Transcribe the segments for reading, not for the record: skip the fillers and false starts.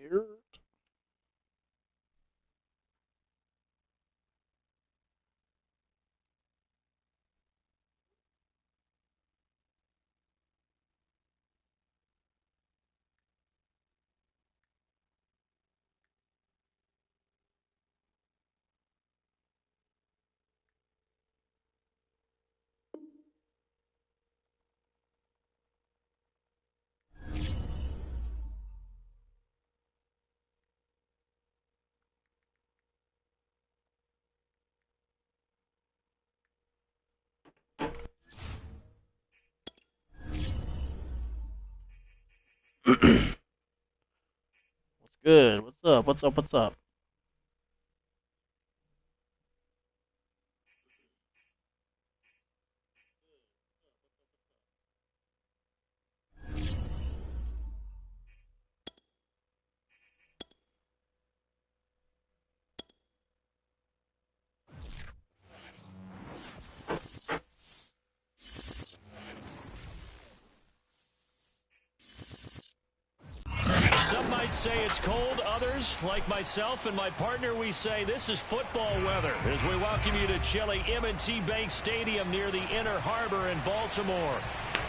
Weird. What's good? What's up? What's up? What's up? Some might say it's cold. Others, like myself and my partner, we say this is football weather as we welcome you to chilly M&T Bank Stadium near the Inner Harbor in Baltimore.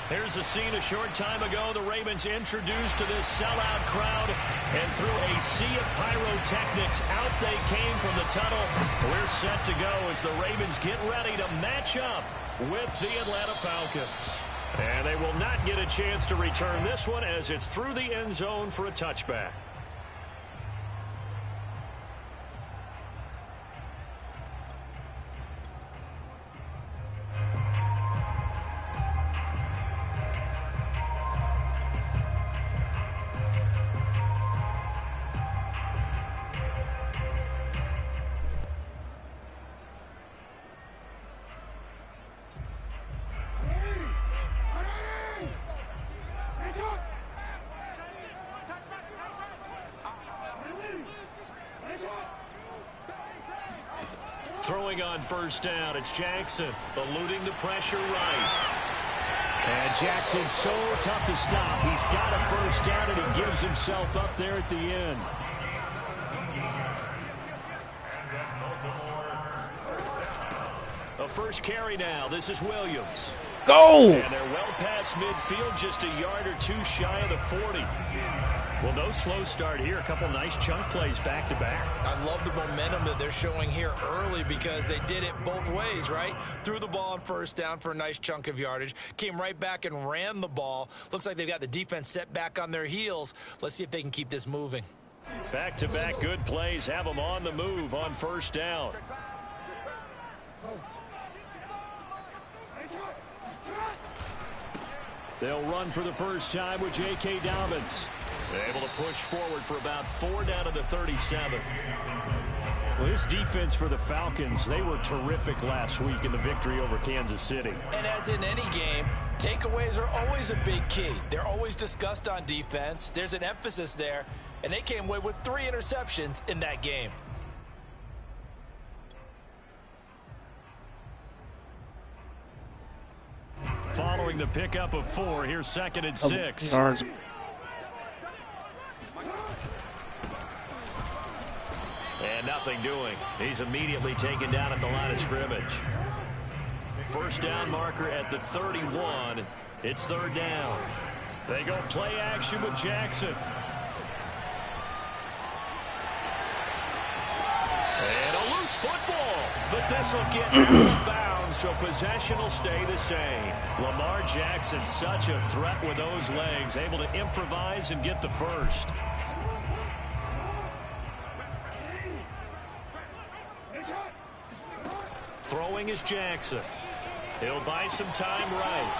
Here's a scene a short time ago. The Ravens introduced to this sellout crowd, and through a sea of pyrotechnics, out they came from the tunnel. We're set to go as the Ravens get ready to match up with the Atlanta Falcons. And they will not get a chance to return this one as it's through the end zone for a touchback. Throwing on first down, it's Jackson, eluding the pressure right. And Jackson's so tough to stop. He's got a first down, and he gives himself up there at the end. A first carry now. This is Williams. Go! And they're well past midfield, just a yard or two shy of the 40. Well, no slow start here. A couple nice chunk plays back-to-back. I love the momentum that they're showing here early because they did it both ways, right? Threw the ball on first down for a nice chunk of yardage. Came right back and ran the ball. Looks like they've got the defense set back on their heels. Let's see if they can keep this moving. Back-to-back good plays have them on the move on first down. They'll run for the first time with J.K. Dobbins. Able to push forward for about 4 down to the 37. Well, this defense for the Falcons, they were terrific last week in the victory over Kansas City. And as in any game, takeaways are always a big key. They're always discussed on defense. There's an emphasis there, and they came away with 3 interceptions in that game. Following the pickup of 4, here's 2nd and 6. Yards. And nothing doing. He's immediately taken down at the line of scrimmage. First down marker at the 31. It's 3rd down. They go play action with Jackson. And a loose football. But this will get out of bounds, so possession will stay the same. Lamar Jackson, such a threat with those legs, able to improvise and get the first. Throwing is Jackson. He'll buy some time right.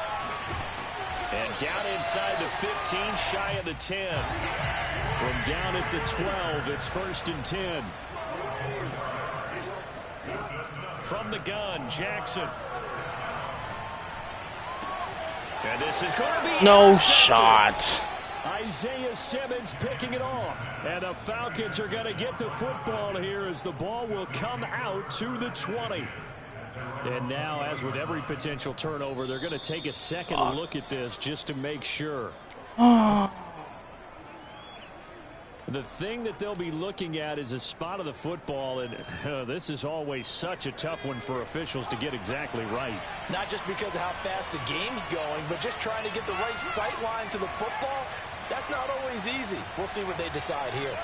And down inside the 15, shy of the 10. From down at the 12, it's 1st and 10. From the gun, Jackson. And this is going to be No shot. Isaiah Simmons picking it off. And the Falcons are going to get the football here as the ball will come out to the 20. And now, as with every potential turnover, they're going to take a second look at this just to make sure. The thing that they'll be looking at is a spot of the football, and this is always such a tough one for officials to get exactly right. Not just because of how fast the game's going, but just trying to get the right sight line to the football. That's not always easy. We'll see what they decide here.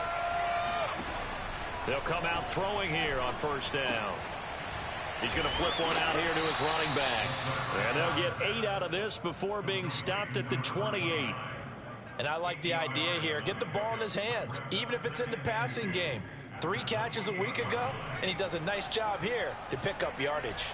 They'll come out throwing here on first down. He's going to flip one out here to his running back. And they'll get 8 out of this before being stopped at the 28. And I like the idea here. Get the ball in his hands, even if it's in the passing game. 3 catches a week ago, and he does a nice job here to pick up yardage.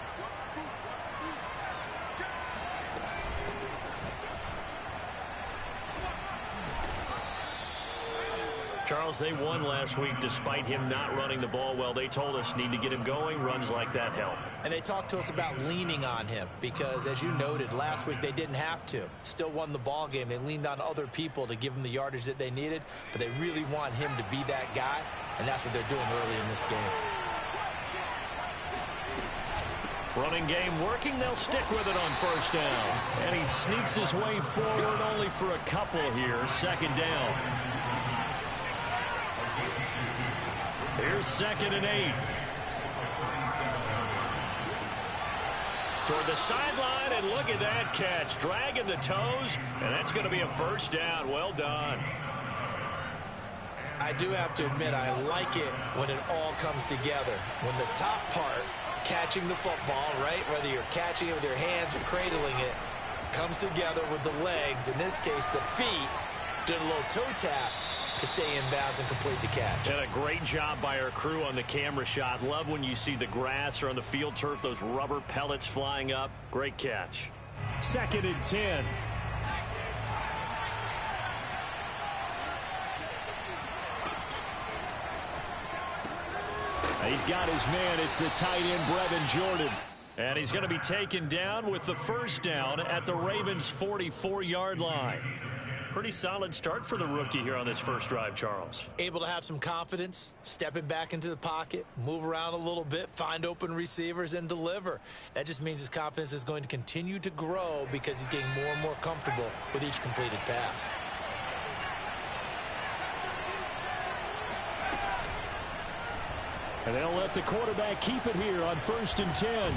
Charles, they won last week despite him not running the ball well. They told us need to get him going. Runs like that help. And they talked to us about leaning on him because, as you noted, last week they didn't have to. Still won the ball game. They leaned on other people to give them the yardage that they needed, but they really want him to be that guy, and that's what they're doing early in this game. Running game working. They'll stick with it on first down. And he sneaks his way forward only for a couple here. Second down. Here's 2nd and 8. Toward the sideline, and look at that catch. Dragging the toes, and that's going to be a first down. Well done. I do have to admit, I like it when it all comes together. When the top part, catching the football, right, whether you're catching it with your hands or cradling it, comes together with the legs, in this case the feet, doing a little toe tap to stay in bounds and complete the catch. And a great job by our crew on the camera shot. Love when you see the grass or on the field turf, those rubber pellets flying up. Great catch. 2nd and 10. He's got his man. It's the tight end, Brevin Jordan. And he's going to be taken down with the first down at the Ravens' 44-yard line. Pretty solid start for the rookie here on this first drive, Charles. Able to have some confidence, stepping back into the pocket, move around a little bit, find open receivers, and deliver. That just means his confidence is going to continue to grow because he's getting more and more comfortable with each completed pass. And they'll let the quarterback keep it here on 1st and 10.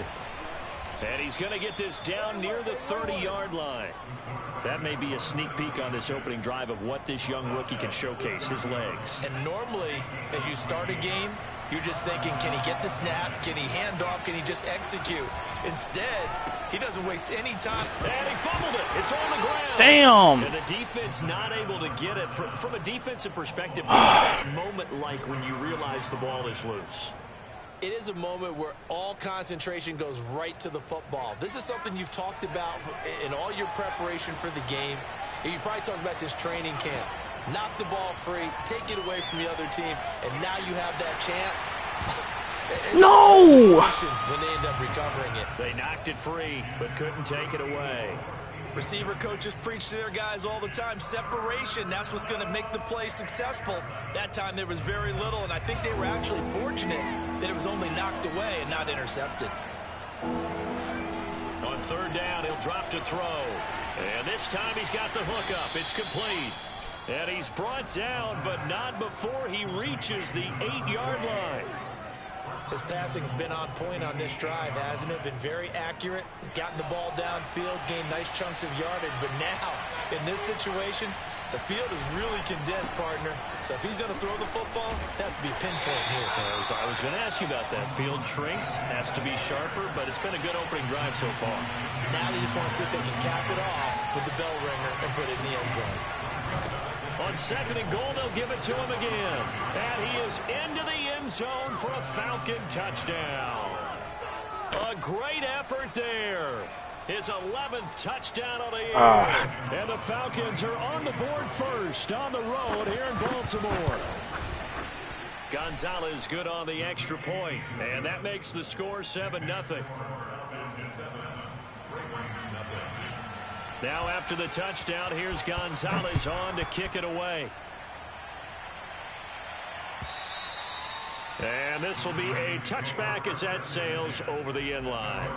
And he's going to get this down near the 30-yard line. That may be a sneak peek on this opening drive of what this young rookie can showcase, his legs. And normally, as you start a game, you're just thinking, can he get the snap? Can he hand off? Can he just execute? Instead, he doesn't waste any time. And he fumbled it. It's on the ground. Damn. And the defense not able to get it. From a defensive perspective, what's that moment like when you realize the ball is loose? It is a moment where all concentration goes right to the football. This is something you've talked about in all your preparation for the game. And you probably talked about since training camp. Knock the ball free, take it away from the other team, and now you have that chance. No! When they end up recovering it. They knocked it free, but couldn't take it away. Receiver coaches preach to their guys all the time. Separation, that's what's going to make the play successful. That time there was very little, and I think they were actually fortunate that it was only knocked away and not intercepted. On 3rd down, he'll drop to throw. And this time he's got the hook up. It's complete. And he's brought down, but not before he reaches the 8-yard line. His passing's been on point on this drive, hasn't it? Been very accurate, gotten the ball downfield, gained nice chunks of yardage. But now, in this situation, the field is really condensed, partner. So if he's going to throw the football, that has to be pinpoint here. As I was going to ask you about that. Field shrinks, has to be sharper, but it's been a good opening drive so far. Now they just want to see if they can cap it off with the bell ringer and put it in the end zone. On 2nd and goal, they'll give it to him again. And he is into the end zone for a Falcon touchdown. A great effort there. His 11th touchdown of the year. And the Falcons are on the board first on the road here in Baltimore. Gonzalez good on the extra point. And that makes the score 7-0. Now after the touchdown, here's Gonzalez on to kick it away. And this will be a touchback as that sails over the end line.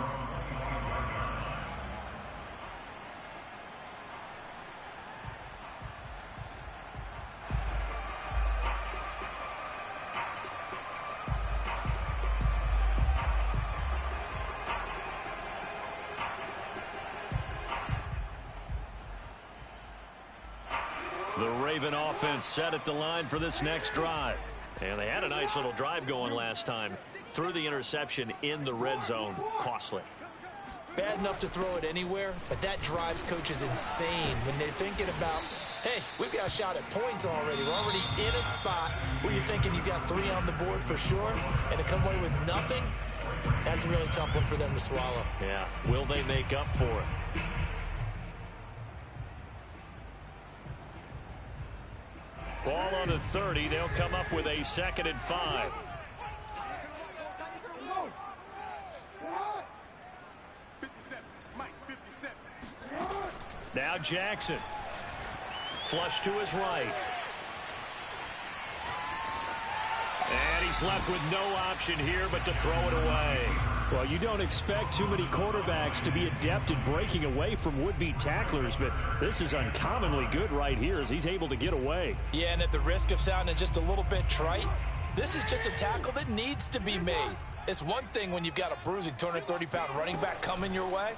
The Raven offense set at the line for this next drive. And they had a nice little drive going last time. Threw the interception in the red zone. Costly. Bad enough to throw it anywhere, but that drives coaches insane when they're thinking about, hey, we've got a shot at points already. We're already in a spot where you're thinking you got 3 on the board for sure, and to come away with nothing, that's a really tough one for them to swallow. Yeah, will they make up for it? Ball on the 30. They'll come up with a 2nd and 5. Now Jackson. Flush to his right. And he's left with no option here but to throw it away. Well, you don't expect too many quarterbacks to be adept at breaking away from would-be tacklers, but this is uncommonly good right here as he's able to get away. Yeah, and at the risk of sounding just a little bit trite, this is just a tackle that needs to be made. It's one thing when you've got a bruising 230-pound running back coming your way,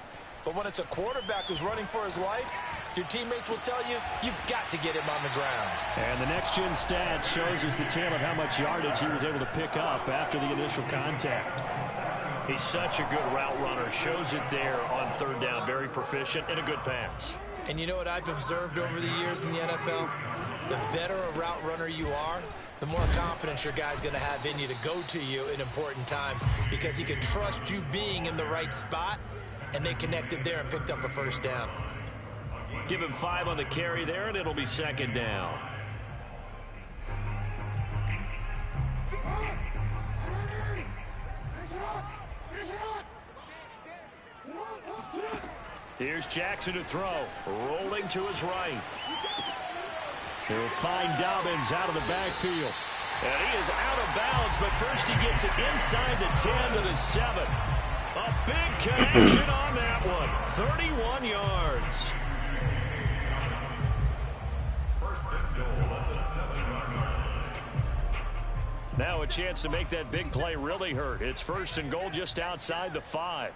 but when it's a quarterback who's running for his life, your teammates will tell you, you've got to get him on the ground. And the next-gen stats shows us the tale of how much yardage he was able to pick up after the initial contact. He's such a good route runner. Shows it there on 3rd down. Very proficient and a good pass. And you know what I've observed over the years in the NFL? The better a route runner you are, the more confidence your guy's going to have in you to go to you in important times because he can trust you being in the right spot, and they connected there and picked up a 1st down. Give him 5 on the carry there, and it'll be 2nd down. Here's Jackson to throw. Rolling to his right. He'll find Dobbins out of the backfield. And he is out of bounds, but first he gets it inside the 10 to the 7. A big connection on that one. 31 yards. Now a chance to make that big play really hurt. It's 1st and goal just outside the 5.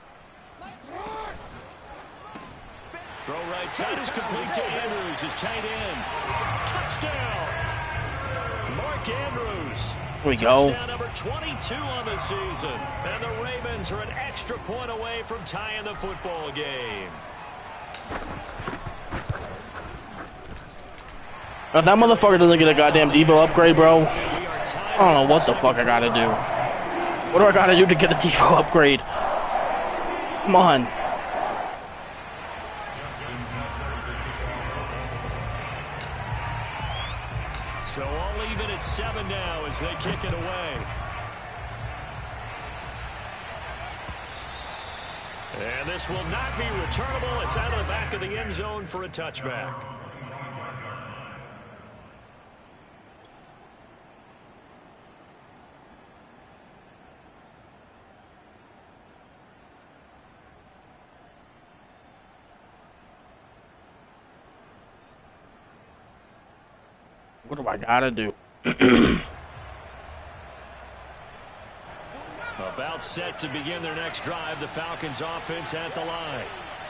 Throw right side is complete to Andrews, his tight end. Touchdown! Mark Andrews. Here we go. Touchdown number 22 on the season. And the Ravens are an extra point away from tying the football game. If that motherfucker doesn't get a goddamn Devo upgrade, bro, I don't know what the fuck I gotta do. What do I gotta do to get a Devo upgrade? Come on. So all even at 7 now as they kick it away. And this will not be returnable. It's out of the back of the end zone for a touchback. What do I gotta do? About set to begin their next drive. The Falcons offense at the line.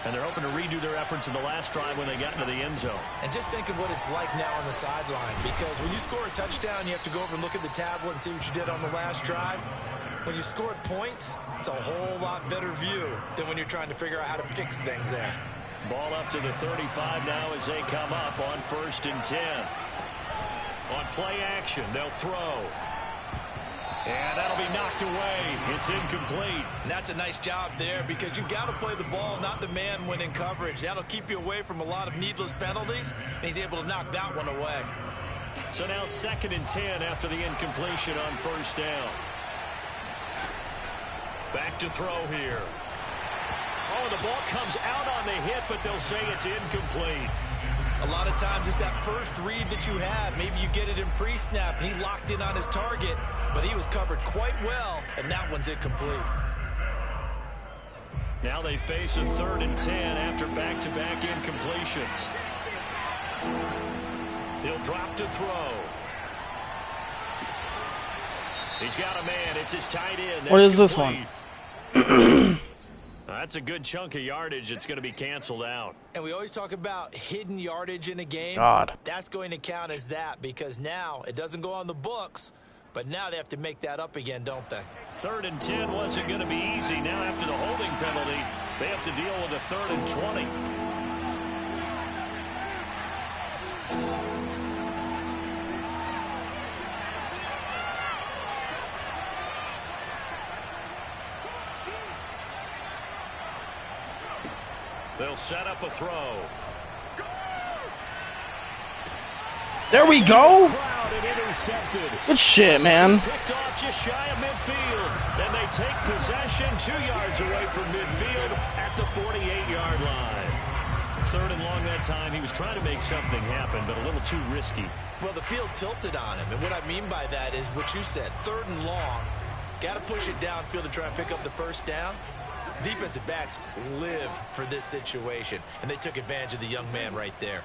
And they're hoping to redo their efforts in the last drive when they got into the end zone. And just think of what it's like now on the sideline, because when you score a touchdown, you have to go over and look at the tablet and see what you did on the last drive. When you scored points, it's a whole lot better view than when you're trying to figure out how to fix things there. Ball up to the 35 now as they come up on 1st and 10. On play action, they'll throw. And that'll be knocked away. It's incomplete. And that's a nice job there because you've got to play the ball, not the man when in coverage. That'll keep you away from a lot of needless penalties, and he's able to knock that one away. So now 2nd and 10 after the incompletion on 1st down. Back to throw here. Oh, the ball comes out on the hit, but they'll say it's incomplete. A lot of times it's that first read that you have. Maybe you get it in pre-snap, and he locked in on his target, but he was covered quite well, and that one's incomplete. Now they face a 3rd and 10 after back-to-back incompletions. He'll drop to throw. He's got a man. It's his tight end. What is this one? That's a good chunk of yardage. It's going to be canceled out. And we always talk about hidden yardage in a game. God. That's going to count as that because now it doesn't go on the books, but now they have to make that up again, don't they? 3rd and 10 wasn't going to be easy. Now after the holding penalty, they have to deal with a 3rd and 20. They'll set up a throw. There we go. Intercepted. Good shit, man. Picked off just shy of midfield. Then they take possession 2 yards away from midfield at the 48-yard line. 3rd and long that time. He was trying to make something happen, but a little too risky. Well, the field tilted on him, and what I mean by that is what you said. 3rd and long. Got to push it downfield to try and pick up the first down. Defensive backs live for this situation, and they took advantage of the young man right there.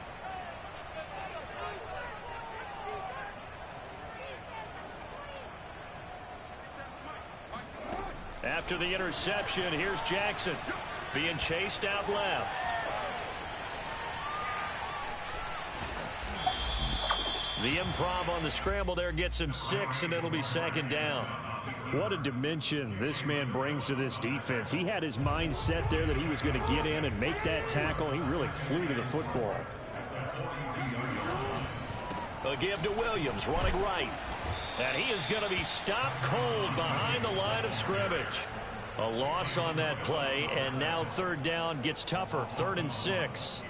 After the interception, here's Jackson being chased out left. The improv on the scramble there gets him 6, and it'll be 2nd down. What a dimension this man brings to this defense. He had his mind set there that he was going to get in and make that tackle. He really flew to the football. A give to Williams, running right. And he is going to be stopped cold behind the line of scrimmage. A loss on that play, and now 3rd down gets tougher. 3rd and 6.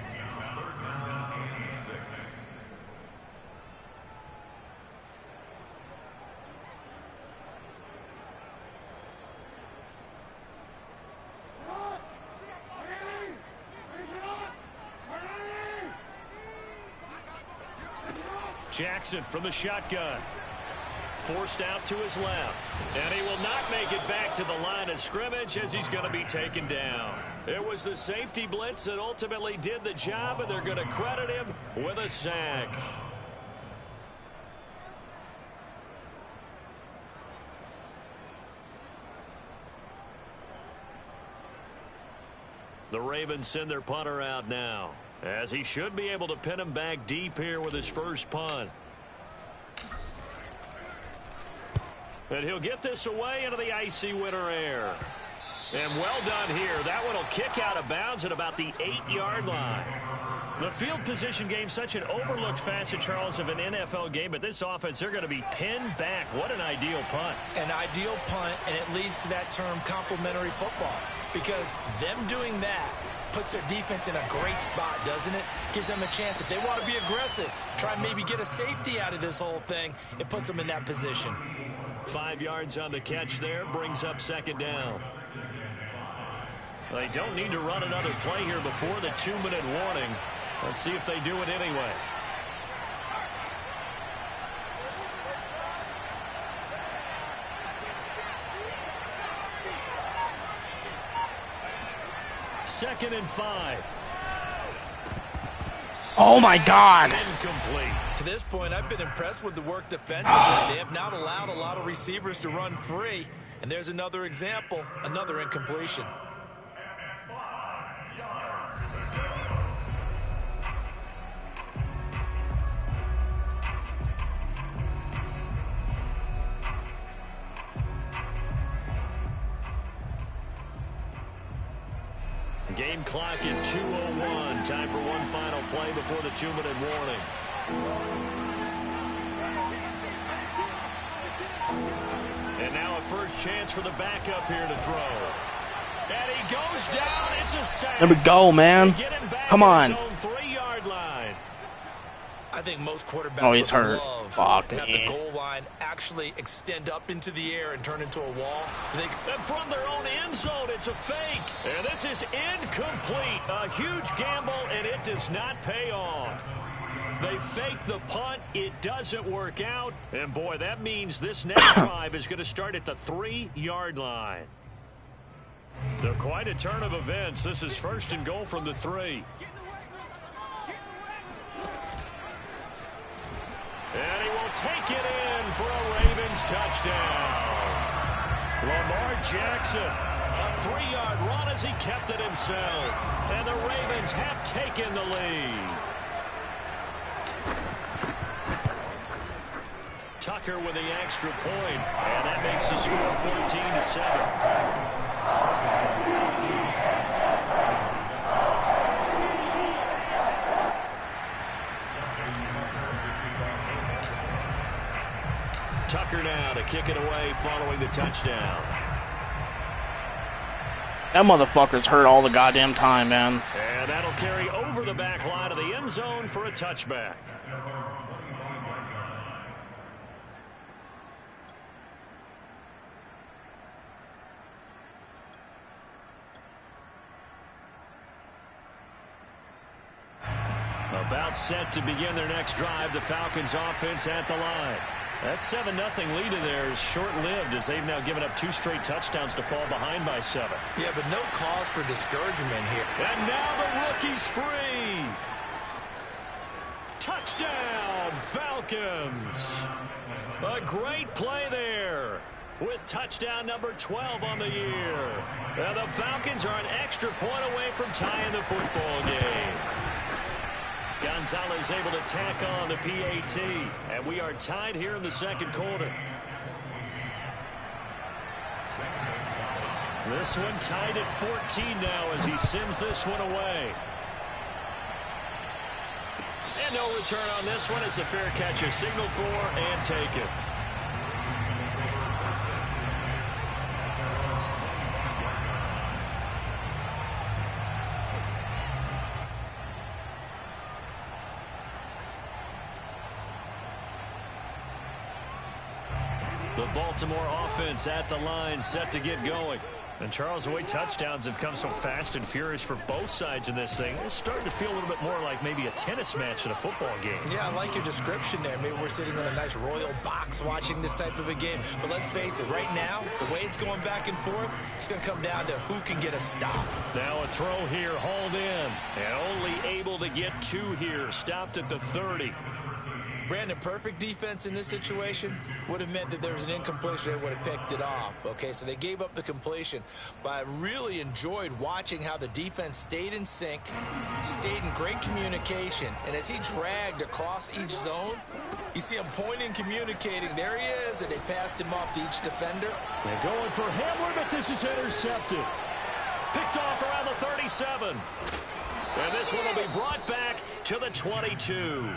Jackson from the shotgun. Forced out to his left. And he will not make it back to the line of scrimmage as he's going to be taken down. It was the safety blitz that ultimately did the job, and they're going to credit him with a sack. The Ravens send their punter out now, as he should be able to pin him back deep here with his first punt. And he'll get this away into the icy winter air. And well done here. That one will kick out of bounds at about the 8-yard line. The field position game, such an overlooked facet, Charles, of an NFL game. But this offense, they're going to be pinned back. What an ideal punt. An ideal punt, and it leads to that term complementary football. Because them doing that puts their defense in a great spot, doesn't it? Gives them a chance. If they want to be aggressive, try and maybe get a safety out of this whole thing, it puts them in that position. 5 yards on the catch there, brings up 2nd down. They don't need to run another play here before the 2-minute warning. Let's see if they do it anyway. Second and 5. Oh my God. Incomplete. To this point, I've been impressed with the work defensively. They have not allowed a lot of receivers to run free. And there's another example, another incompletion. Game clock at 2:01. Time for one final play before the 2-minute warning. And now a first chance for the backup here to throw. And he goes down. It's a sack. There we go, man. Come on. 3-yard line. I think most quarterbacks Oh, he's would hurt. love Fuck to have me. the goal line actually extend up into the air and turn into a wall. And from their own end zone, it's a fake. And this is incomplete. A huge gamble, and it does not pay off. They fake the punt. It doesn't work out. And, boy, that means this next drive is going to start at the 3-yard line. So quite a turn of events. This is 1st and goal from the 3. And he will take it in for a Ravens touchdown. Lamar Jackson A 3-yard run as he kept it himself. And the Ravens have taken the lead. Tucker with the extra point, and that makes the score 14-7. Tucker now to kick it away following the touchdown. That motherfucker's hurt all the goddamn time, man. And that'll carry over the back line of the end zone for a touchback. About set to begin their next drive, the Falcons offense at the line. That 7-0 lead of theirs short-lived as they've now given up 2 straight touchdowns to fall behind by 7. Yeah, but no cause for discouragement here. And now the rookie's free. Touchdown, Falcons. A great play there with touchdown number 12 on the year. And the Falcons are an extra point away from tying the football game. Gonzalez able to tack on the PAT, and we are tied here in the second quarter. This one tied at 14 now as he sends this one away. And no return on this one as the fair catch is signaled for and taken. The Baltimore offense at the line set to get going. And Charles, the way touchdowns have come so fast and furious for both sides in this thing, it's starting to feel a little bit more like maybe a tennis match in a football game. Yeah, I like your description there. Maybe we're sitting in a nice royal box watching this type of a game. But let's face it, right now, the way it's going back and forth, it's going to come down to who can get a stop. Now a throw here, hauled in, and only able to get 2 here, stopped at the 30. Brandon, perfect defense in this situation would have meant that there was an incompletion. They would have picked it off. Okay, so they gave up the completion. But I really enjoyed watching how the defense stayed in sync, stayed in great communication. And as he dragged across each zone, you see him pointing, communicating. There he is, and they passed him off to each defender. They're going for Hamler, but this is intercepted. Picked off around the 37. And this one will be brought back to the 22.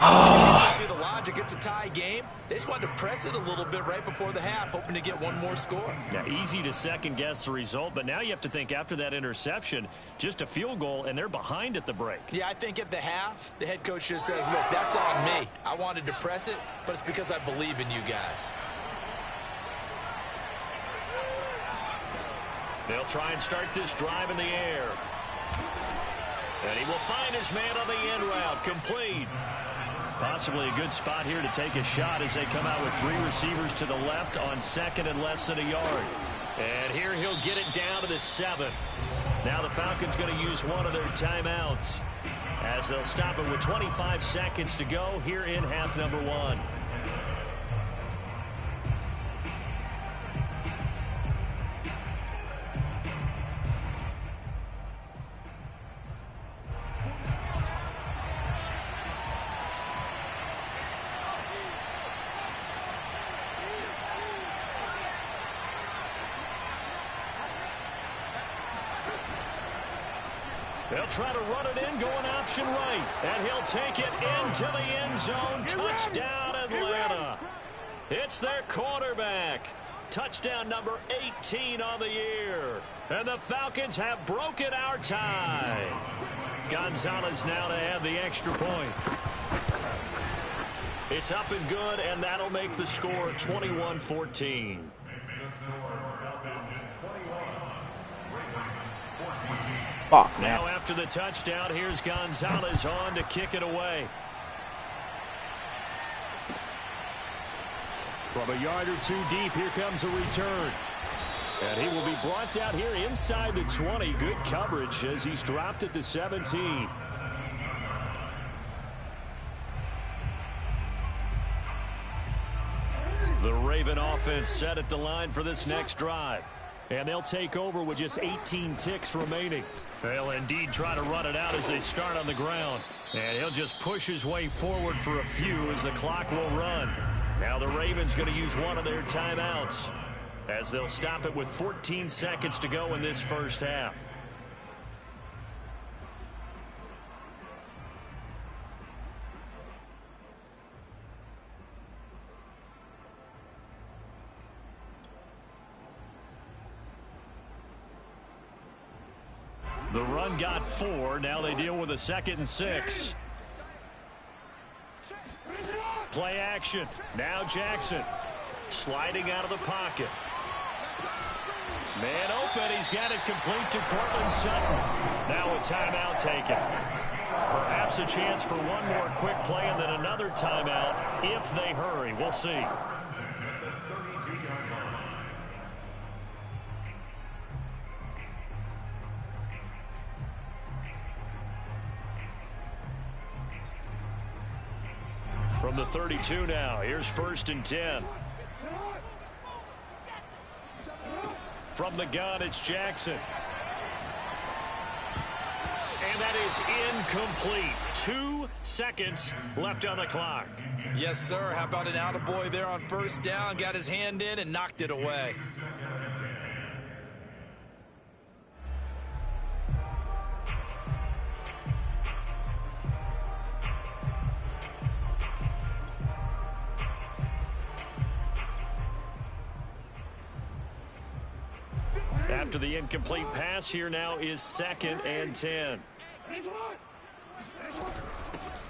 You see the logic. It's a tie game. They just wanted to press it a little bit right before the half, hoping to get one more score. Yeah, easy to second-guess the result, but now you have to think after that interception, just a field goal, and they're behind at the break. Yeah, I think at the half, the head coach just says, look, that's on me. I wanted to press it, but it's because I believe in you guys. They'll try and start this drive in the air. And he will find his man on the end route, complete. Possibly a good spot here to take a shot as they come out with 3 receivers to the left on second and less than a yard. And here he'll get it down to the 7. Now the Falcons going to use one of their timeouts as they'll stop it with 25 seconds to go here in half number 1. They'll try to run it in, going option right. And he'll take it into the end zone. Touchdown, Atlanta. It's their quarterback. Touchdown number 18 on the year. And the Falcons have broken our tie. Gonzalez now to add the extra point. It's up and good, and that'll make the score 21-14. Fuck, man. Now after the touchdown, here's Gonzalez on to kick it away. From a yard or 2 deep, here comes a return. And he will be brought out here inside the 20. Good coverage as he's dropped at the 17. The Raven offense set at the line for this next drive. And they'll take over with just 18 ticks remaining. They'll indeed try to run it out as they start on the ground. And he'll just push his way forward for a few as the clock will run. Now the Ravens going to use one of their timeouts as they'll stop it with 14 seconds to go in this first half. The run got 4. Now they deal with a 2nd and 6. Play action. Now Jackson sliding out of the pocket. Man open. He's got it complete to Cortland Sutton. Now a timeout taken. Perhaps a chance for one more quick play and then another timeout if they hurry. We'll see. From the 32 now, here's 1st and 10. From the gun, it's Jackson. And that is incomplete. 2 seconds left on the clock. Yes, sir. How about an attaboy there on 1st down? Got his hand in and knocked it away. After the incomplete pass, here now is 2nd and 10.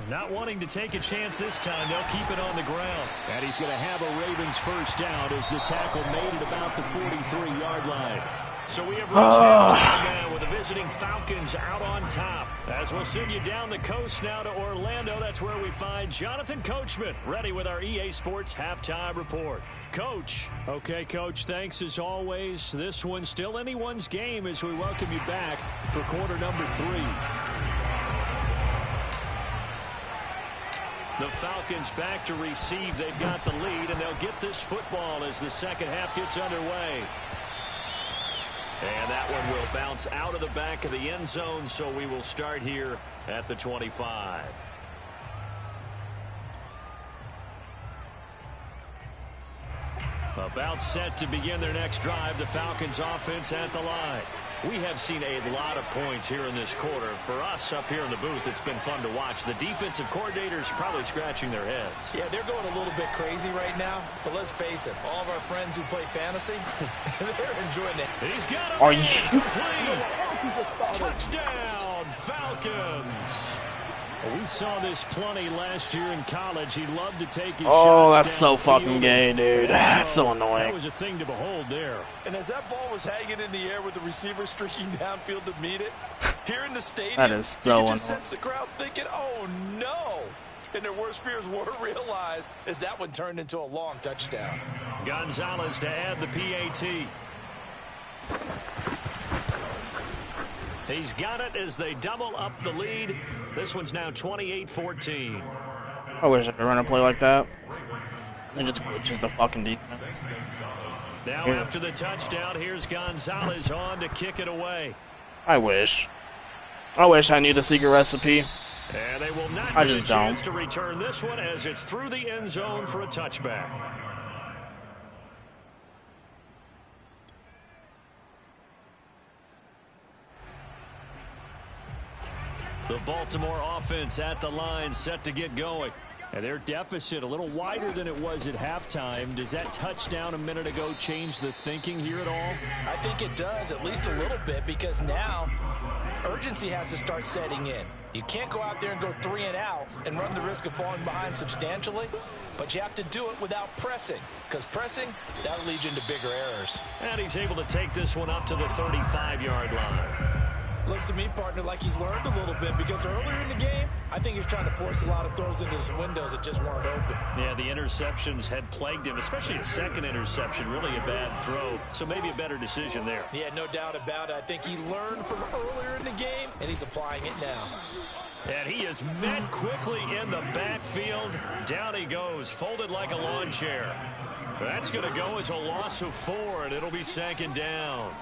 Not wanting to take a chance this time, they'll keep it on the ground. And he's going to have a Ravens first down as the tackle made at about the 43-yard line. So we have reached halftime now with the visiting Falcons out on top. As we'll send you down the coast now to Orlando, that's where we find Jonathan Coachman ready with our EA Sports Halftime Report. Coach. Okay, Coach, thanks as always. This one's still anyone's game as we welcome you back for quarter number 3. The Falcons back to receive. They've got the lead, and they'll get this football as the second half gets underway. And that one will bounce out of the back of the end zone, so we will start here at the 25. About set to begin their next drive, the Falcons offense at the line. We have seen a lot of points here in this quarter. For us up here in the booth, it's been fun to watch. The defensive coordinators probably scratching their heads. Yeah, they're going a little bit crazy right now. But let's face it, all of our friends who play fantasy, they're enjoying it. He's got it. Are you? Touchdown, Falcons. We saw this plenty last year in college. He loved to take his shots. Oh, that's so fucking gay, dude. That's so annoying. That was a thing to behold there. And as that ball was hanging in the air with the receiver streaking downfield to meet it, here in the stadium, that is so you annoying. just sense the crowd thinking, oh, no. And their worst fears were realized as that one turned into a long touchdown. Gonzalez to add the PAT. He's got it as they double up the lead. This one's now 28-14. I wish I could run a play like that. And just the fucking defense. Now after the touchdown, here's Gonzalez on to kick it away. I wish I knew the secret recipe. And they will not I get just a chance don't. to return this one as it's through the end zone for a touchback. The Baltimore offense at the line, set to get going. And their deficit a little wider than it was at halftime. Does that touchdown a minute ago change the thinking here at all? I think it does, at least a little bit, because now urgency has to start setting in. You can't go out there and go 3 and out and run the risk of falling behind substantially, but you have to do it without pressing, because pressing, that'll lead you into bigger errors. And he's able to take this one up to the 35-yard line. Looks to me, partner, like he's learned a little bit, because earlier in the game, I think he was trying to force a lot of throws into some windows that just weren't open. Yeah, the interceptions had plagued him, especially a second interception, really a bad throw. So maybe a better decision there. Yeah, no doubt about it. I think he learned from earlier in the game, and he's applying it now. And he is met quickly in the backfield. Down he goes, folded like a lawn chair. That's going to go as a loss of 4, and it'll be 2nd down.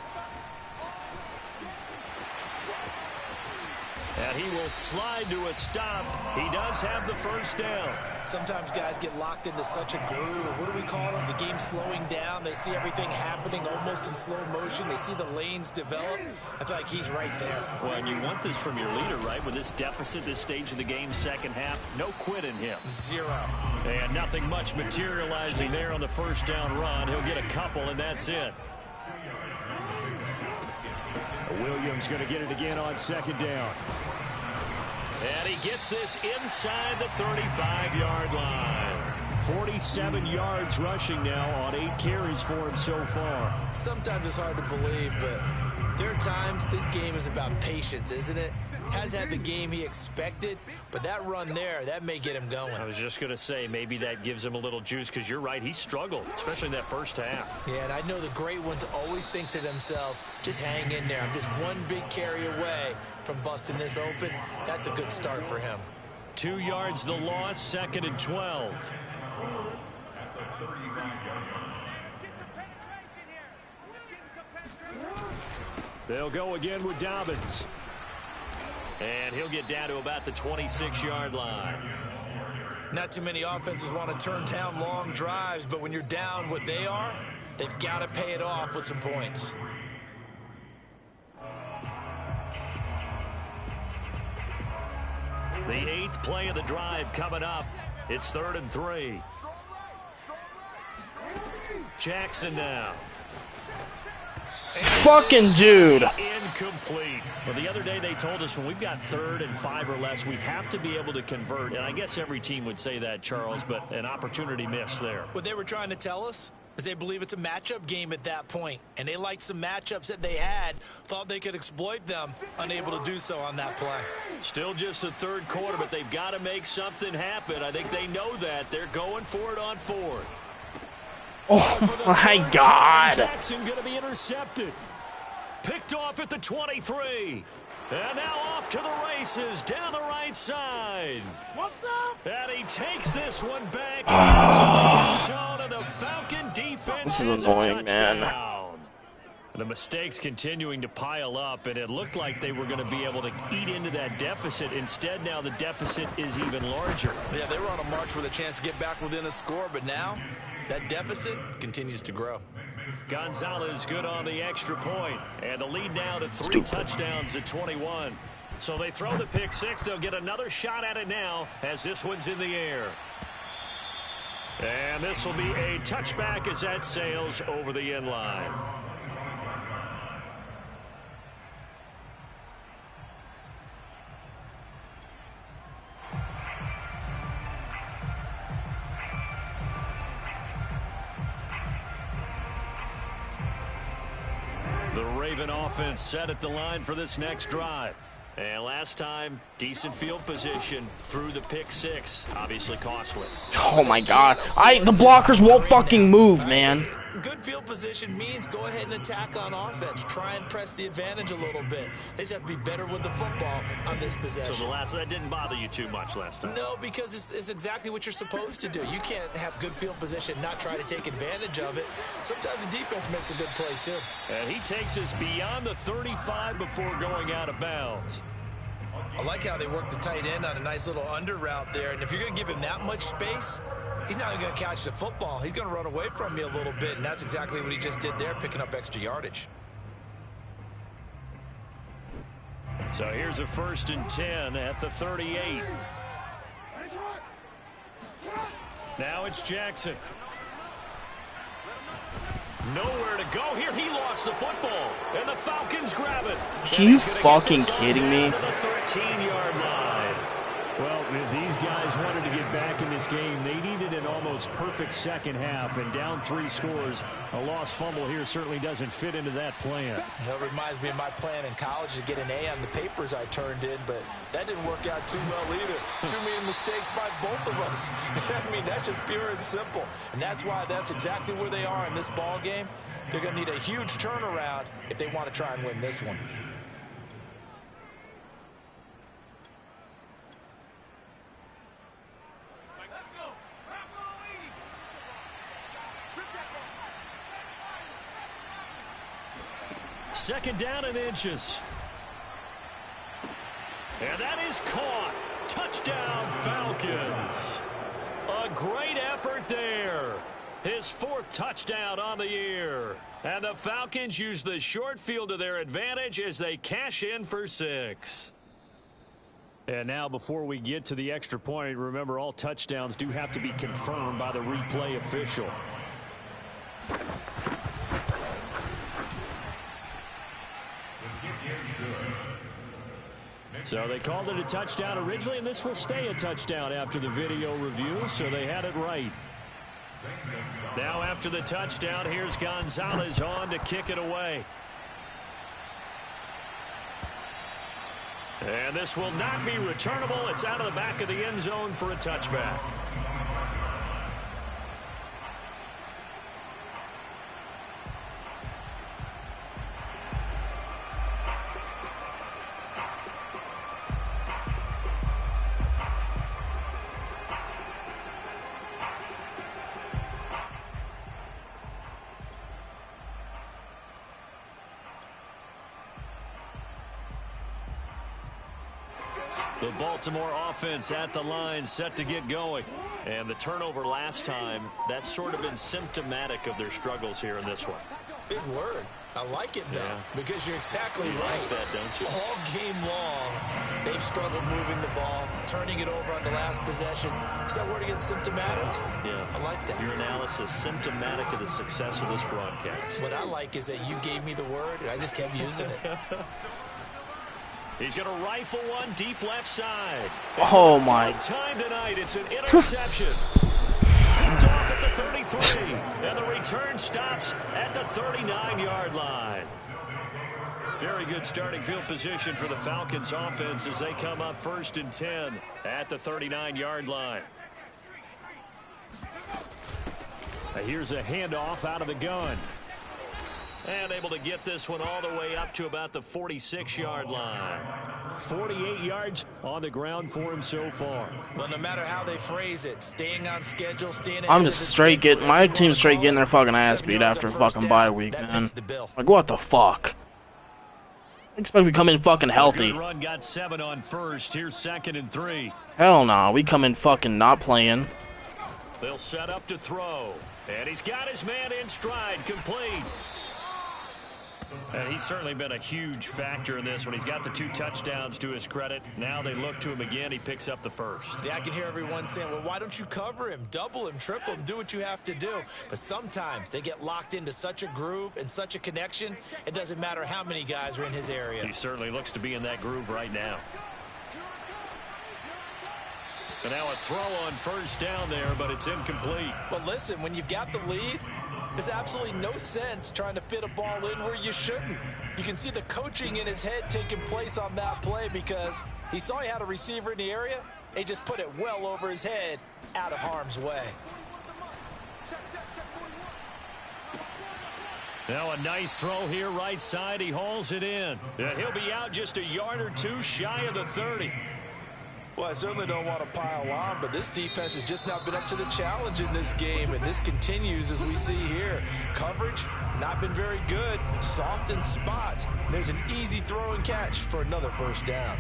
And he will slide to a stop. He does have the 1st down. Sometimes guys get locked into such a groove. What do we call it? The game slowing down. They see everything happening almost in slow motion. They see the lanes develop. I feel like he's right there. Well, and you want this from your leader, right? With this deficit, this stage of the game, 2nd half, no quit in him. 0. And nothing much materializing there on the 1st down run. He'll get a couple, and that's it. Williams going to get it again on 2nd down. And he gets this inside the 35-yard line. 47 yards rushing now on 8 carries for him so far. Sometimes it's hard to believe, but there are times this game is about patience, isn't it? Hasn't had the game he expected, but that run there, that may get him going. I was just going to say, maybe that gives him a little juice, because you're right, he struggled, especially in that 1st half. Yeah, and I know the great ones always think to themselves, just hang in there. I'm just one big carry away from busting this open. That's a good start for him. 2 yards the loss, 2nd and 12. They'll go again with Dobbins. And he'll get down to about the 26-yard line. Not too many offenses want to turn down long drives, but when you're down what they are, they've got to pay it off with some points. The 8th play of the drive coming up. It's 3rd and 3. Jackson now. Fucking dude. Incomplete. Well, the other day they told us when we've got 3rd and 5 or less, we have to be able to convert. And I guess every team would say that, Charles, but an opportunity missed there. What they were trying to tell us is they believe it's a matchup game at that point. And they liked some matchups that they had, thought they could exploit them, unable to do so on that play. Still just the 3rd quarter, but they've got to make something happen. I think they know that. They're going for it on 4th. Oh, my God. Jackson going to be intercepted. Picked off at the 23. And now off to the races down the right side. What's up? And he takes this one back into the end zone, and the Falcon defense. This is annoying, man. The mistakes continuing to pile up, and it looked like they were going to be able to eat into that deficit. Instead, now the deficit is even larger. Yeah, they were on a march with a chance to get back within a score, but now that deficit continues to grow. Gonzalez good on the extra point, and the lead now to 3 touchdowns at 21. So they throw the pick 6. They'll get another shot at it now as this one's in the air. And this will be a touchback as that sails over the end line. The Raven offense set at the line for this next drive. And last time, decent field position through the pick 6. Obviously costly. Oh, my God. The blockers won't fucking move, man. Good field position means go ahead and attack on offense. Try and press the advantage a little bit. They just have to be better with the football on this possession. So that didn't bother you too much last time? No, because it's exactly what you're supposed to do. You can't have good field position, not try to take advantage of it. Sometimes the defense makes a good play, too. And he takes us beyond the 35 before going out of bounds. I like how they work the tight end on a nice little under route there. And if you're going to give him that much space, he's not going to catch the football. He's going to run away from you a little bit, and that's exactly what he just did there, picking up extra yardage. So here's a 1st and 10 at the 38. Now it's Jackson. Nowhere to go here. He lost the football, and the Falcons grab it. Are you fucking kidding me? The 13-yard line. Well, if these guys wanted to get back in this game, they needed an almost perfect 2nd half, and down 3 scores. A lost fumble here certainly doesn't fit into that plan. That reminds me of my plan in college to get an A on the papers I turned in, but that didn't work out too well either. Too many mistakes by both of us. I mean, that's just pure and simple. And that's why that's exactly where they are in this ball game. They're going to need a huge turnaround if they want to try and win this one. Second down and inches. And that is caught. Touchdown, Falcons. A great effort there. His 4th touchdown on the year. And the Falcons use the short field to their advantage as they cash in for 6. And now before we get to the extra point, remember all touchdowns do have to be confirmed by the replay official. So they called it a touchdown originally, and this will stay a touchdown after the video review, so they had it right. Now after the touchdown, here's Gonzalez on to kick it away. And this will not be returnable. It's out of the back of the end zone for a touchback. The Baltimore offense at the line, set to get going. And the turnover last time, that's sort of been symptomatic of their struggles here in this one. Big word. I like it, though, because you're exactly right. Like that, don't you? All game long, they've struggled moving the ball, turning it over on the last possession. Is that word again, symptomatic? Yeah. I like that. Your analysis, symptomatic of the success of this broadcast. What I like is that you gave me the word, and I just kept using it. He's going to rifle one deep left side. Oh, my. Time tonight, it's an interception. Picked off at the 33, and the return stops at the 39-yard line. Very good starting field position for the Falcons offense as they come up 1st and 10 at the 39-yard line. Now here's a handoff out of the gun. And able to get this one all the way up to about the 46-yard line. 48 yards on the ground for him so far. Well, no matter how they phrase it, staying on schedule, staying I'm just straight getting my team's straight getting their fucking ass beat after a fucking bye week, man. Like, what the fuck? I expect we come in fucking healthy. Run got 7 on first. Here's 2nd and 3. Hell nah, we come in fucking not playing. They'll set up to throw. And he's got his man in stride, complete. And he's certainly been a huge factor in this one. He's got the 2 touchdowns to his credit. Now they look to him again. He picks up the 1st. Yeah, I can hear everyone saying, well, why don't you cover him, double him, triple him, do what you have to do. But sometimes they get locked into such a groove and such a connection, it doesn't matter how many guys are in his area. He certainly looks to be in that groove right now. And now a throw on 1st down there, but it's incomplete. Well, listen, when you've got the lead, there's absolutely no sense trying to fit a ball in where you shouldn't. You can see the coaching in his head taking place on that play because he saw he had a receiver in the area. He just put it well over his head out of harm's way. Now a nice throw here right side. He hauls it in. And he'll be out just a yard or 2 shy of the 30. Well, I certainly don't want to pile on, but this defense has just not been up to the challenge in this game, and this continues as we see here. Coverage, not been very good. Soft in spots. There's an easy throw and catch for another 1st down.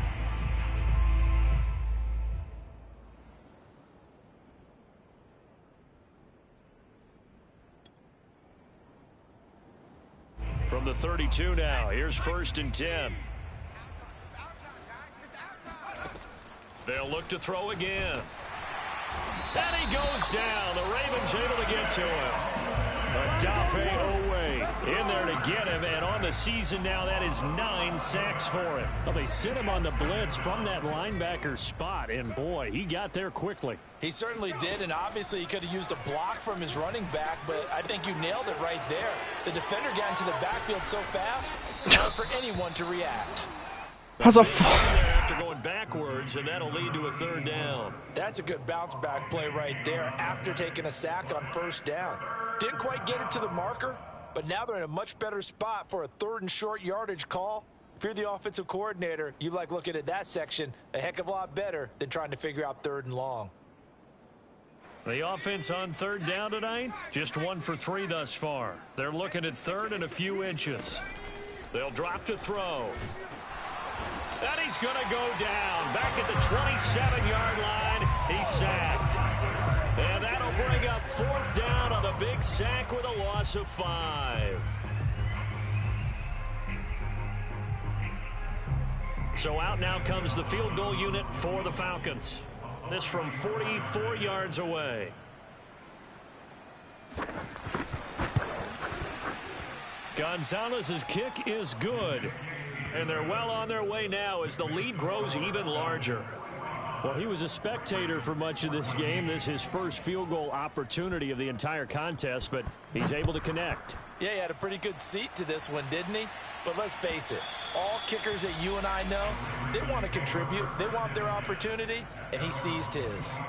From the 32 now, here's 1st and 10. They'll look to throw again. And he goes down. The Ravens able to get to him. Odafe Owe in there to get him. And on the season now, that is 9 sacks for him. Well, they sent him on the blitz from that linebacker spot. And, boy, he got there quickly. He certainly did, and obviously he could have used a block from his running back, but I think you nailed it right there. The defender got into the backfield so fast, hard for anyone to react. How's a after going backwards, and that'll lead to a 3rd down. That's a good bounce back play right there after taking a sack on 1st down. Didn't quite get it to the marker, but now they're in a much better spot for a 3rd and short yardage call. If you're the offensive coordinator, you like looking at that section a heck of a lot better than trying to figure out 3rd and long. The offense on 3rd down tonight, just 1 for 3 thus far. They're looking at 3rd and a few inches. They'll drop to throw. And he's going to go down. Back at the 27-yard line, he's sacked. And that'll bring up 4th down on the big sack with a loss of 5. So out now comes the field goal unit for the Falcons. This from 44 yards away. Gonzalez's kick is good. And they're well on their way now as the lead grows even larger. Well, he was a spectator for much of this game. This is his first field goal opportunity of the entire contest, but he's able to connect. Yeah, he had a pretty good seat to this one, didn't he? But let's face it, all kickers that you and I know, they want to contribute. They want their opportunity, and he seized his.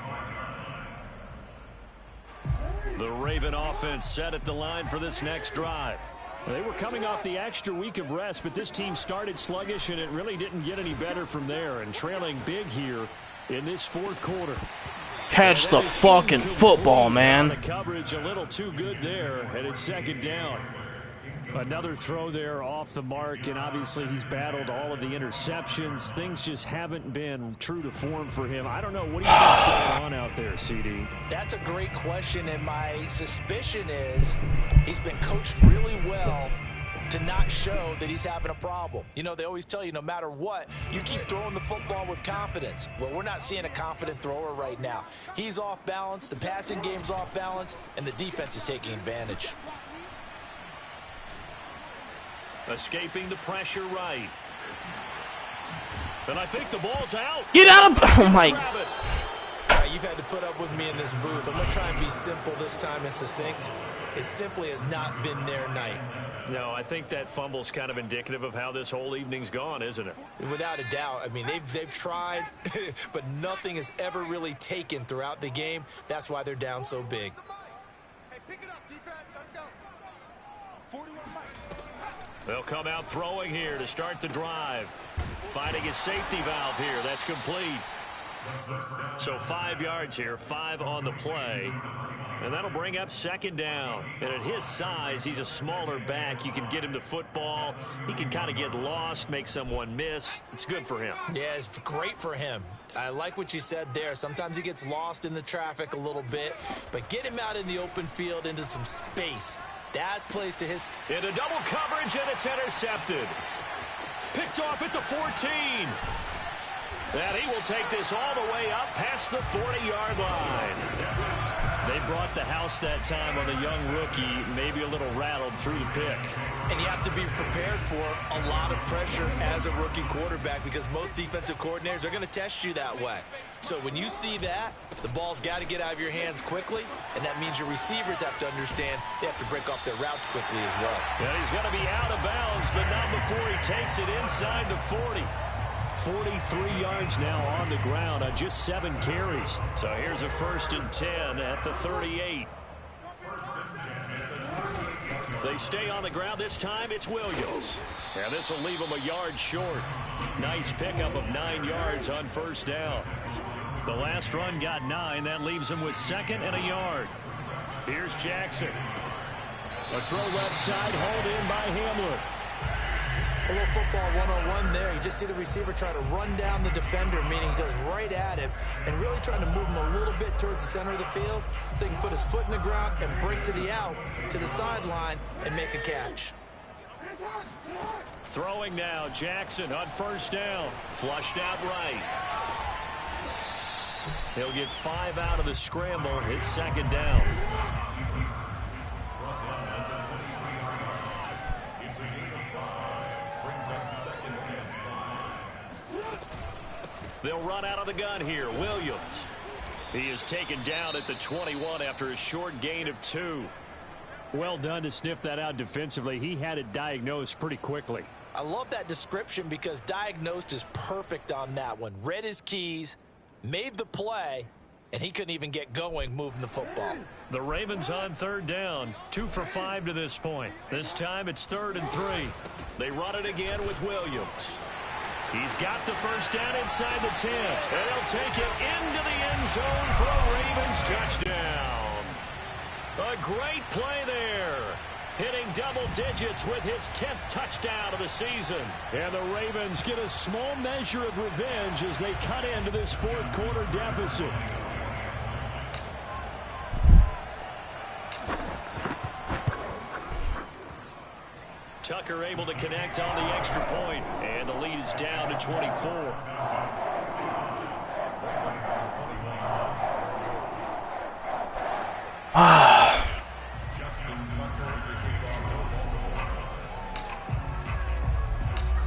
The Raven offense set at the line for this next drive. They were coming off the extra week of rest, but this team started sluggish, and it really didn't get any better from there. And trailing big here in this 4th quarter. Catch the fucking football, man. The coverage a little too good there, and it's 2nd down. Another throw there off the mark, and obviously he's battled all of the interceptions. Things just haven't been true to form for him. I don't know. What do you think's going on out there, CD? That's a great question, and my suspicion is he's been coached really well to not show that he's having a problem. You know, they always tell you no matter what, you keep throwing the football with confidence. Well, we're not seeing a confident thrower right now. He's off balance, the passing game's off balance, and the defense is taking advantage. Escaping the pressure right. And I think the ball's out. Get out of... Oh, my... You've had to put up with me in this booth. I'm going to try and be simple this time and succinct. It simply has not been their night. No, I think that fumble's kind of indicative of how this whole evening's gone, isn't it? Without a doubt. I mean, they've tried, but nothing has ever really taken throughout the game. That's why they're down so big. Hey, pick it up, defense. Let's go. 41 miles. They'll come out throwing here to start the drive. Finding a safety valve here. That's complete. So 5 yards here, 5 on the play. And that'll bring up 2nd down. And at his size, he's a smaller back. You can get him the football. He can kind of get lost, make someone miss. It's good for him. Yeah, it's great for him. I like what you said there. Sometimes he gets lost in the traffic a little bit. But get him out in the open field into some space. That plays to his... Into double coverage, and it's intercepted. Picked off at the 14. And he will take this all the way up past the 40-yard line. They brought the house that time on the young rookie, maybe a little rattled through the pick. And you have to be prepared for a lot of pressure as a rookie quarterback because most defensive coordinators are going to test you that way. So when you see that, the ball's got to get out of your hands quickly, and that means your receivers have to understand they have to break off their routes quickly as well. And he's going to be out of bounds, but not before he takes it inside the 40. 43 yards now on the ground on just 7 carries. So here's a 1st and 10 at the 38. They stay on the ground. This time it's Williams. And this will leave him a yard short. Nice pickup of 9 yards on 1st down. The last run got 9. That leaves him with 2nd and a yard. Here's Jackson. A throw left side, hauled in by Hamler. A little football 101 there. You just see the receiver try to run down the defender, meaning he goes right at him and really trying to move him a little bit towards the center of the field so he can put his foot in the ground and break to the out, to the sideline, and make a catch. Throwing now, Jackson on 1st down. Flushed out right. He'll get 5 out of the scramble. It's 2nd down. They'll run out of the gun here. Williams. He is taken down at the 21 after a short gain of 2. Well done to sniff that out defensively. He had it diagnosed pretty quickly. I love that description because diagnosed is perfect on that one. Read his keys, made the play, and he couldn't even get going moving the football. The Ravens on 3rd down. 2 for 5 to this point. This time it's 3rd and 3. They run it again with Williams. He's got the 1st down inside the 10. And he'll take it into the end zone for a Ravens touchdown. A great play there. hitting double digits with his 10th touchdown of the season. And the Ravens get a small measure of revenge as they cut into this fourth quarter deficit. Tucker able to connect on the extra point, and the lead is down to 24.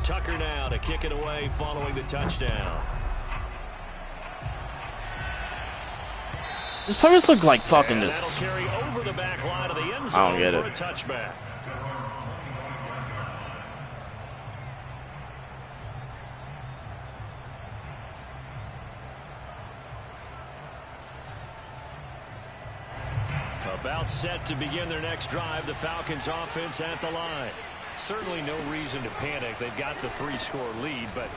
Tucker now to kick it away following the touchdown. These players look like fucking this. That'll carry over the back line of the end zone I don't get for it. a touchback. About set to begin their next drive, the Falcons offense at the line. Certainly no reason to panic. They've got the 3-score lead, but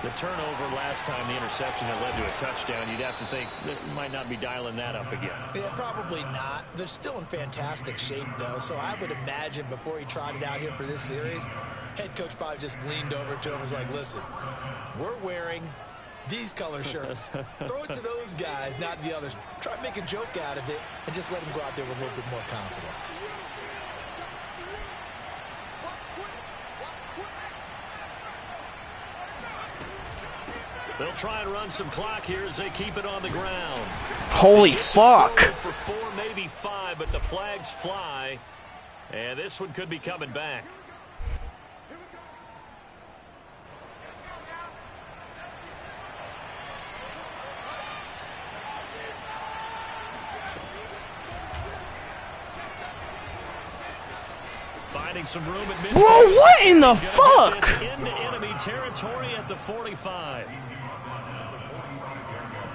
the turnover last time, the interception that led to a touchdown, you'd have to think they might not be dialing that up again. Yeah, probably not. They're still in fantastic shape, though, so I would imagine before he trotted out here for this series, head coach probably just leaned over to him and was like, listen, we're wearing these color shirts. Throw it to those guys, not the others. Try to make a joke out of it and just let them go out there with a little bit more confidence. They'll try and run some clock here as they keep it on the ground. Holy fuck. For 4, maybe 5, but the flags fly. And this one could be coming back. Finding some room at midfield. Bro, what in the fuck? Into enemy territory at the 45.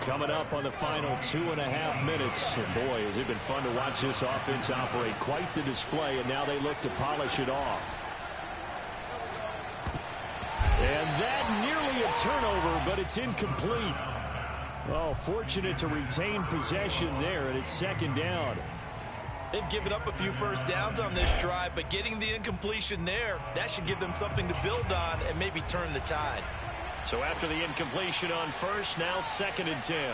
Coming up on the final 2.5 minutes. And boy, has it been fun to watch this offense operate. Quite the display, and now they look to polish it off. And that nearly a turnover, but it's incomplete. Oh, fortunate to retain possession there, and it's second down. They've given up a few first downs on this drive, but getting the incompletion there, that should give them something to build on and maybe turn the tide. So after the incompletion on first, now 2nd and 10.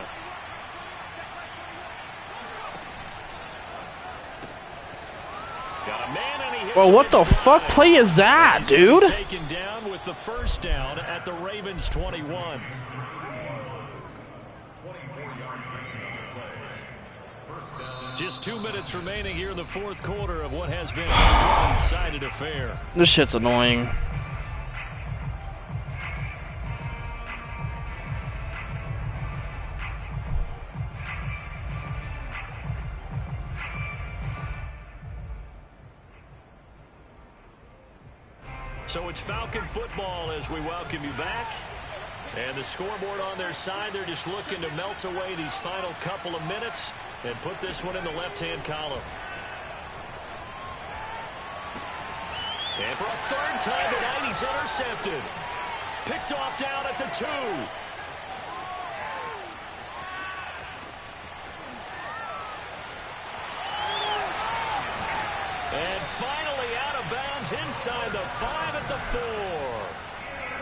Got a man and he hits. Bro, what the fuck play is that, dude? Taken down with the first down at the Ravens 21. Just 2 minutes remaining here in the fourth quarter of what has been a one-sided affair. This shit's annoying. So it's Falcon football as we welcome you back. And the scoreboard on their side, they're just looking to melt away these final couple of minutes and put this one in the left-hand column. And for a third time tonight, he's intercepted. Picked off down at the 2. And finally out of bounds inside the 5 at the 4.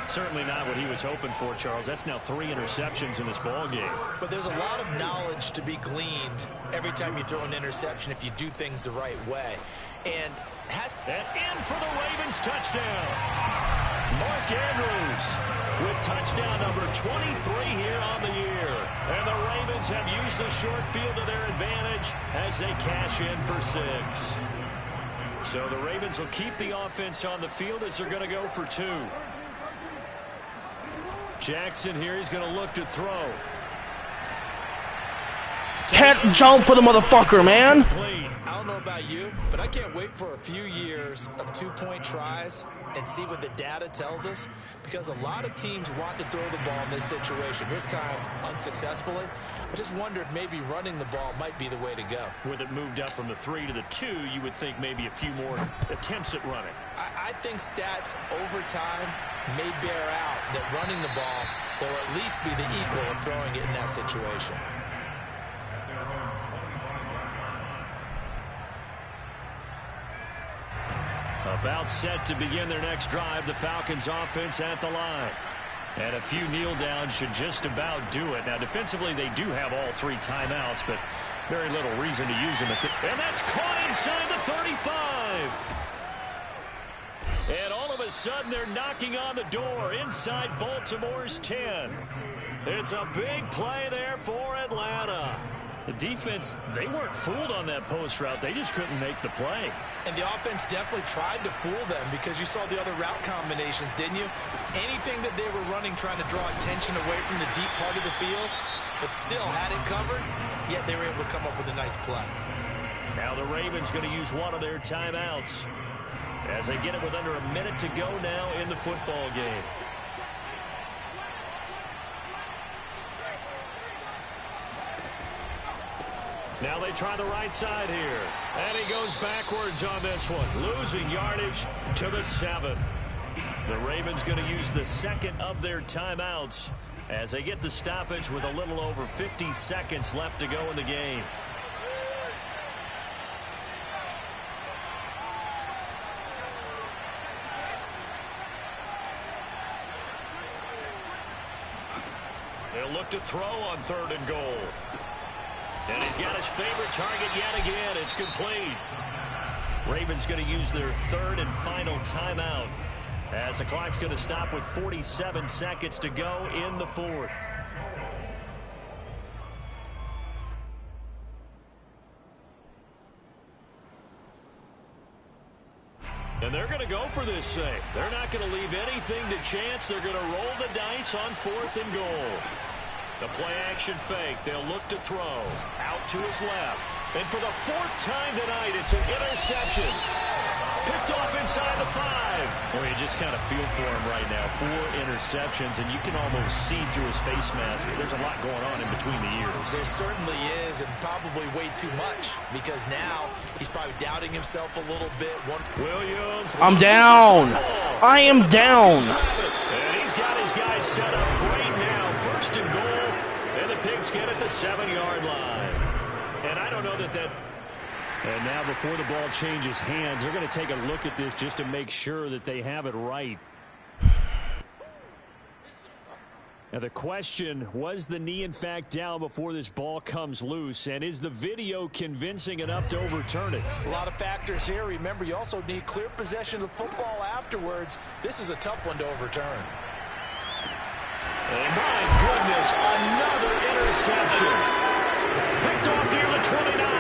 Certainly not what he was hoping for, Charles. That's now 3 interceptions in this ball game. But there's a lot of knowledge to be gleaned every time you throw an interception if you do things the right way. And in for the Ravens touchdown. Mark Andrews with touchdown number 23 here on the year. And the Ravens have used the short field to their advantage as they cash in for 6. So the Ravens will keep the offense on the field as they're going to go for 2. Jackson here, he's going to look to throw. Can't jump for the motherfucker, man. I don't know about you, but I can't wait for a few years of 2-point tries and see what the data tells us, because a lot of teams want to throw the ball in this situation, this time unsuccessfully. I just wonder if maybe running the ball might be the way to go. With it moved up from the 3 to the 2, you would think maybe a few more attempts at running. I think stats over time may bear out that running the ball will at least be the equal of throwing it in that situation. About set to begin their next drive, the Falcons offense at the line. And a few kneel downs should just about do it. Now, defensively, they do have all 3 timeouts, but very little reason to use them. And that's caught inside the 35. And all of a sudden, they're knocking on the door inside Baltimore's 10. It's a big play there for Atlanta. The defense, they weren't fooled on that post route. They just couldn't make the play. And the offense definitely tried to fool them because you saw the other route combinations, didn't you? Anything that they were running trying to draw attention away from the deep part of the field, but still had it covered, yet they were able to come up with a nice play. Now the Ravens going to use one of their timeouts as they get it with under a minute to go now in the football game. Now they try the right side here. And he goes backwards on this one, losing yardage to the 7. The Ravens going to use the second of their timeouts as they get the stoppage with a little over 50 seconds left to go in the game. They'll look to throw on 3rd and goal. And he's got his favorite target yet again. It's complete. Ravens going to use their 3rd and final timeout as the clock's going to stop with 47 seconds to go in the 4th. And they're going to go for this save. They're not going to leave anything to chance. They're going to roll the dice on 4th and goal. The play-action fake. They'll look to throw. Out to his left. And for the 4th time tonight, it's an interception. Picked off inside the 5. Well, you just kind of feel for him right now. 4 interceptions, and you can almost see through his face mask. There's a lot going on in between the ears. There certainly is, and probably way too much, because now he's probably doubting himself a little bit. Williams. I'm down. I am down. And he's got his guys set up great now. 1st and goal. And the Pigs get at the 7-yard line. And I don't know that. And now before the ball changes hands, they're going to take a look at this just to make sure that they have it right. Now the question, was the knee in fact down before this ball comes loose? And is the video convincing enough to overturn it? A lot of factors here. Remember, you also need clear possession of the football afterwards. This is a tough one to overturn. And my goodness, another interception. Picked off near the 29.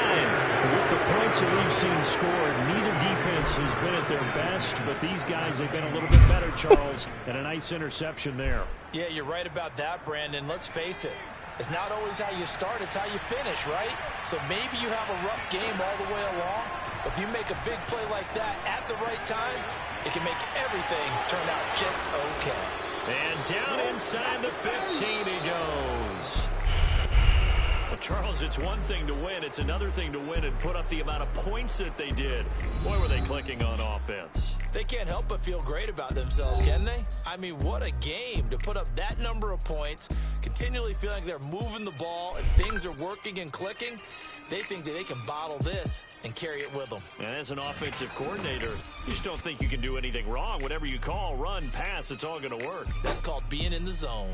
With the points that we've seen scored, neither defense has been at their best, but these guys have been a little bit better, Charles, and a nice interception there. Yeah, you're right about that, Brandon. Let's face it. It's not always how you start, it's how you finish, right? So maybe you have a rough game all the way along. If you make a big play like that at the right time, it can make everything turn out just okay. And down inside the 15 he goes. Well, Charles, it's one thing to win. It's another thing to win and put up the amount of points that they did. Boy, were they clicking on offense. They can't help but feel great about themselves, can they? I mean, what a game to put up that number of points, continually feeling like they're moving the ball and things are working and clicking. They think that they can bottle this and carry it with them. And as an offensive coordinator, you just don't think you can do anything wrong. Whatever you call, run, pass, it's all going to work. That's called being in the zone.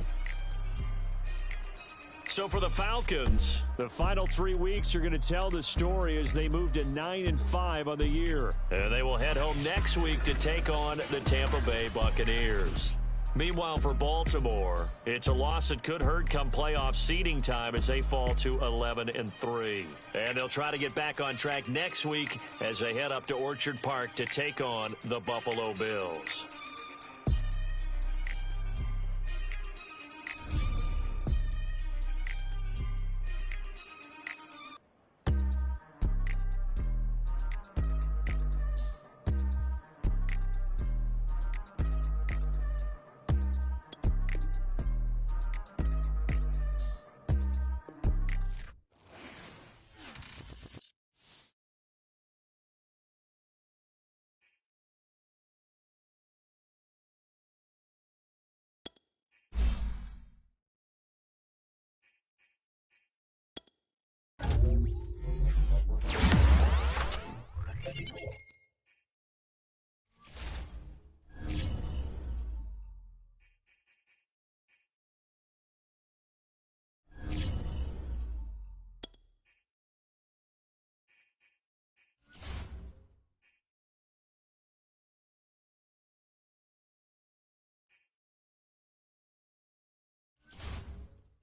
So for the Falcons, the final 3 weeks are going to tell the story as they move to 9-5 on the year. And they will head home next week to take on the Tampa Bay Buccaneers. Meanwhile, for Baltimore, it's a loss that could hurt come playoff seeding time as they fall to 11-3. And they'll try to get back on track next week as they head up to Orchard Park to take on the Buffalo Bills.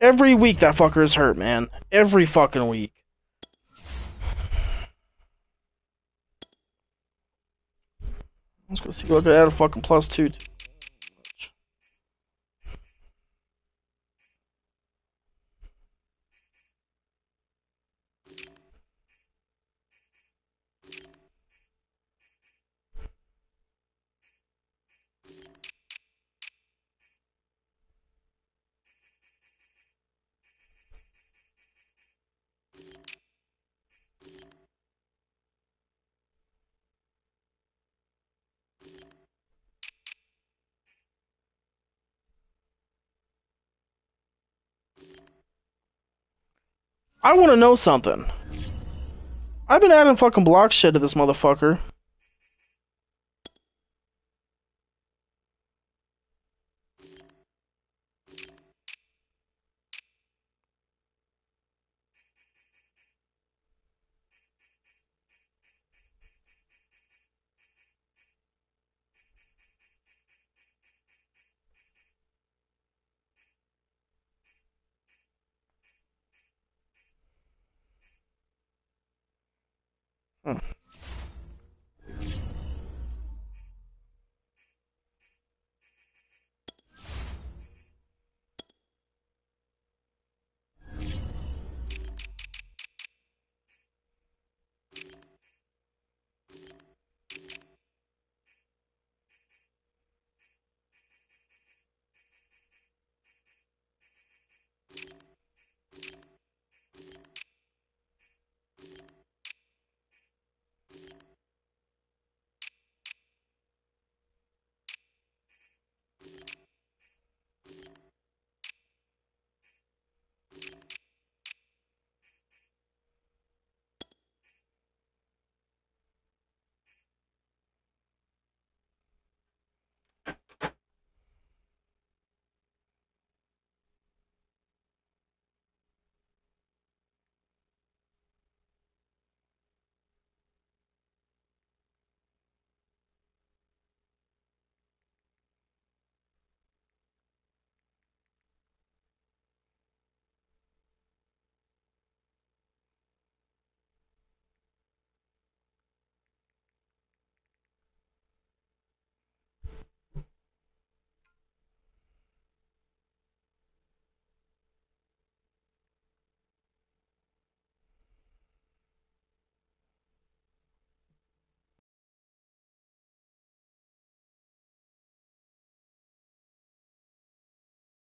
Every week that fucker is hurt, man. Every fucking week. Let's go see what I add a fucking +2. I want to know something. I've been adding fucking block shit to this motherfucker.